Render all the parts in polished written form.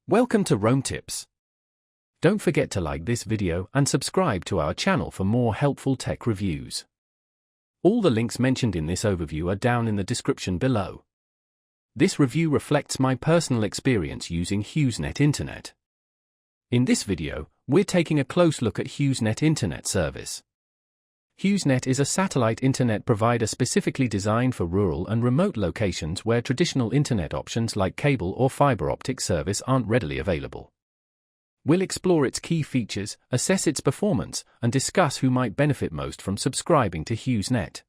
Welcome to Roam Tips. Don't forget to like this video and subscribe to our channel for more helpful tech reviews. All the links mentioned in this overview are down in the description below. This review reflects my personal experience using HughesNet Internet. In this video, we're taking a close look at HughesNet Internet service. HughesNet is a satellite internet provider specifically designed for rural and remote locations where traditional internet options like cable or fiber optic service aren't readily available. We'll explore its key features, assess its performance, and discuss who might benefit most from subscribing to HughesNet.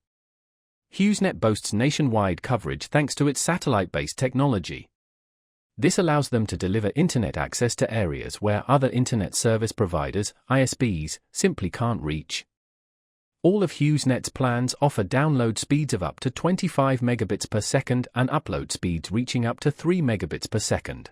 HughesNet boasts nationwide coverage thanks to its satellite-based technology. This allows them to deliver internet access to areas where other internet service providers, ISPs, simply can't reach. All of HughesNet's plans offer download speeds of up to 25 megabits per second and upload speeds reaching up to 3 megabits per second.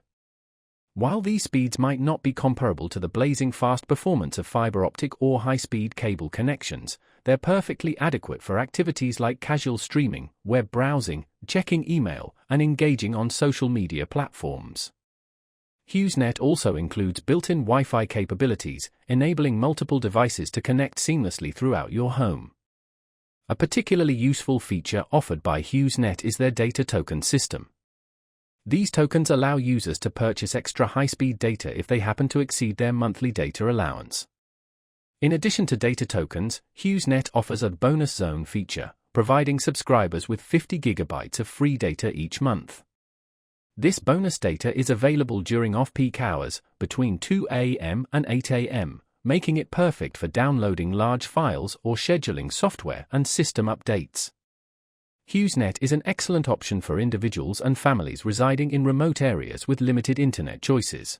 While these speeds might not be comparable to the blazing fast performance of fiber optic or high-speed cable connections, they're perfectly adequate for activities like casual streaming, web browsing, checking email, and engaging on social media platforms. HughesNet also includes built-in Wi-Fi capabilities, enabling multiple devices to connect seamlessly throughout your home. A particularly useful feature offered by HughesNet is their data token system. These tokens allow users to purchase extra high-speed data if they happen to exceed their monthly data allowance. In addition to data tokens, HughesNet offers a bonus zone feature, providing subscribers with 50 gigabytes of free data each month. This bonus data is available during off-peak hours, between 2 a.m. and 8 a.m., making it perfect for downloading large files or scheduling software and system updates. HughesNet is an excellent option for individuals and families residing in remote areas with limited internet choices.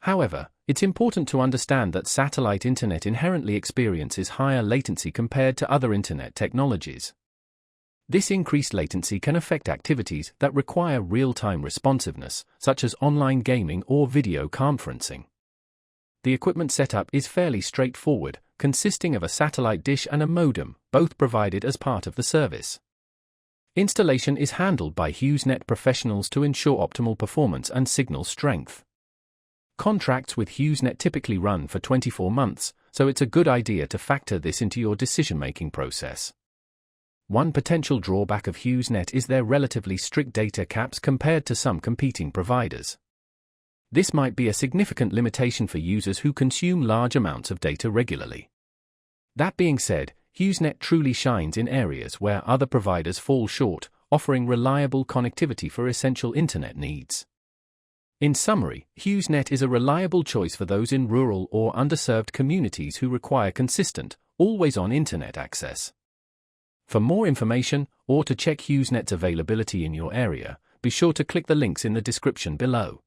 However, it's important to understand that satellite internet inherently experiences higher latency compared to other internet technologies. This increased latency can affect activities that require real-time responsiveness, such as online gaming or video conferencing. The equipment setup is fairly straightforward, consisting of a satellite dish and a modem, both provided as part of the service. Installation is handled by HughesNet professionals to ensure optimal performance and signal strength. Contracts with HughesNet typically run for 24 months, so it's a good idea to factor this into your decision-making process. One potential drawback of HughesNet is their relatively strict data caps compared to some competing providers. This might be a significant limitation for users who consume large amounts of data regularly. That being said, HughesNet truly shines in areas where other providers fall short, offering reliable connectivity for essential internet needs. In summary, HughesNet is a reliable choice for those in rural or underserved communities who require consistent, always-on internet access. For more information, or to check HughesNet's availability in your area, be sure to click the links in the description below.